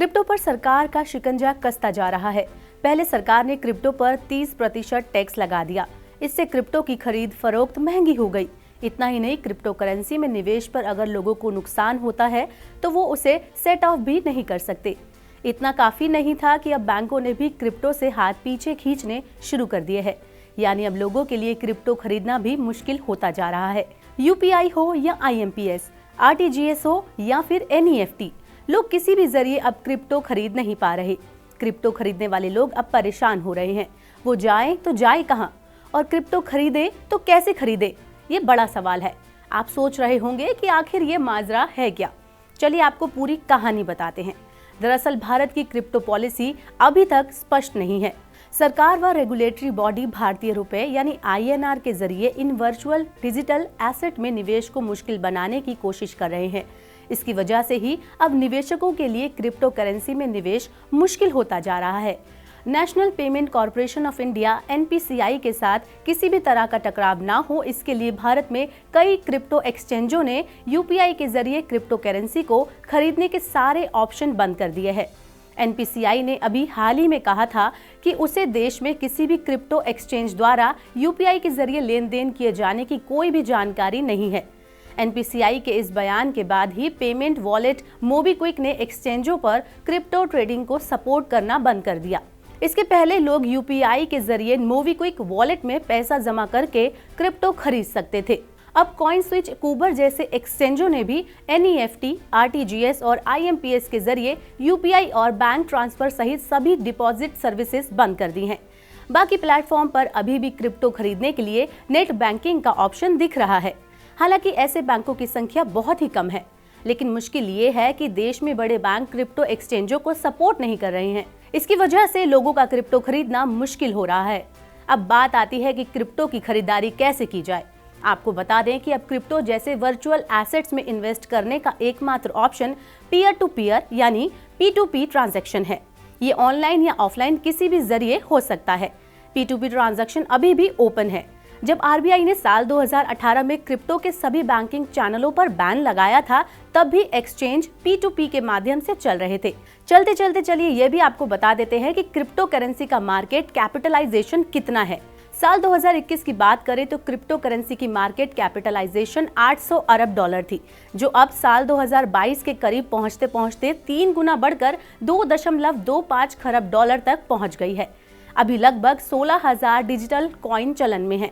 Crypto पर सरकार का शिकंजा कसता जा रहा है। पहले सरकार ने क्रिप्टो पर 30% टैक्स लगा दिया। इससे क्रिप्टो की खरीद फरोख्त महंगी हो गई। इतना ही नहीं, क्रिप्टो करेंसी में निवेश पर अगर लोगों को नुकसान होता है तो वो उसे सेट ऑफ भी नहीं कर सकते। इतना काफी नहीं था कि अब बैंकों ने भी क्रिप्टो से हाथ पीछे खींचने शुरू कर दिए हैं। यानी अब लोगों के लिए क्रिप्टो खरीदना भी मुश्किल होता जा रहा है। यूपीआई हो या IMPS, RTGS हो या फिर NEFT, लोग किसी भी जरिए अब क्रिप्टो खरीद नहीं पा रहे। क्रिप्टो खरीदने वाले लोग अब परेशान हो रहे हैं। वो जाएं तो जाए कहाँ और क्रिप्टो खरीदे तो कैसे खरीदे, ये बड़ा सवाल है। आप सोच रहे होंगे कि आखिर ये माजरा है क्या। चलिए आपको पूरी कहानी बताते हैं। दरअसल भारत की क्रिप्टो पॉलिसी अभी तक स्पष्ट नहीं है। सरकार व रेगुलेटरी बॉडी भारतीय रुपए यानी INR के जरिए इन वर्चुअल डिजिटल एसेट में निवेश को मुश्किल बनाने की कोशिश कर रहे हैं। इसकी वजह से ही अब निवेशकों के लिए क्रिप्टो करेंसी में निवेश मुश्किल होता जा रहा है। National payment corporation of India NPCI के साथ किसी भी तरह का टकराव ना हो, इसके लिए भारत में कई क्रिप्टो एक्सचेंजों ने UPI के जरिए क्रिप्टो करेंसी को खरीदने के सारे ऑप्शन बंद कर दिए हैं। NPCI ने अभी हाल ही में कहा था कि उसे देश में किसी भी क्रिप्टो एक्सचेंज द्वारा UPI के जरिए लेन देन किए जाने की कोई भी जानकारी नहीं है। NPCI के इस बयान के बाद ही पेमेंट वॉलेट मोबीक्विक ने एक्सचेंजों पर क्रिप्टो ट्रेडिंग को सपोर्ट करना बंद कर दिया। इसके पहले लोग UPI के जरिए मोबीक्विक वॉलेट में पैसा जमा करके क्रिप्टो खरीद सकते थे। अब कॉइनस्विच, कूबर जैसे एक्सचेंजों ने भी NEFT, RTGS और IMPS के जरिए UPI और बैंक ट्रांसफर सहित सभी डिपॉजिट सर्विसेज बंद कर दी हैं। बाकी प्लेटफॉर्म पर अभी भी क्रिप्टो खरीदने के लिए नेट बैंकिंग का ऑप्शन दिख रहा है। हालांकि ऐसे बैंकों की संख्या बहुत ही कम है, लेकिन मुश्किल ये है कि देश में बड़े बैंक क्रिप्टो एक्सचेंजों को सपोर्ट नहीं कर रहे हैं। इसकी वजह से लोगों का क्रिप्टो खरीदना मुश्किल हो रहा है। अब बात आती है कि क्रिप्टो की खरीदारी कैसे की जाए। आपको बता दें कि अब क्रिप्टो जैसे वर्चुअल एसेट्स में इन्वेस्ट करने का एकमात्र ऑप्शन पीयर टू पीयर यानी P2P ट्रांजैक्शन है। ये ऑनलाइन या ऑफलाइन किसी भी जरिए हो सकता है। P2P ट्रांजैक्शन अभी भी ओपन है। जब RBI ने साल 2018 में क्रिप्टो के सभी बैंकिंग चैनलों पर बैन लगाया था, तब भी एक्सचेंज P2P के माध्यम से चल रहे थे। चलते चलते चलिए ये भी आपको बता देते हैं कि क्रिप्टो करेंसी का मार्केट कैपिटलाइजेशन कितना है। साल 2021 की बात करें तो क्रिप्टो करेंसी की मार्केट कैपिटलाइजेशन $800 अरब थी, जो अब साल 2022 के करीब पहुंचते पहुंचते 3 गुना बढ़कर $2.25 खरब तक पहुंच गई है। अभी लगभग 16,000 डिजिटल कॉइन चलन में है।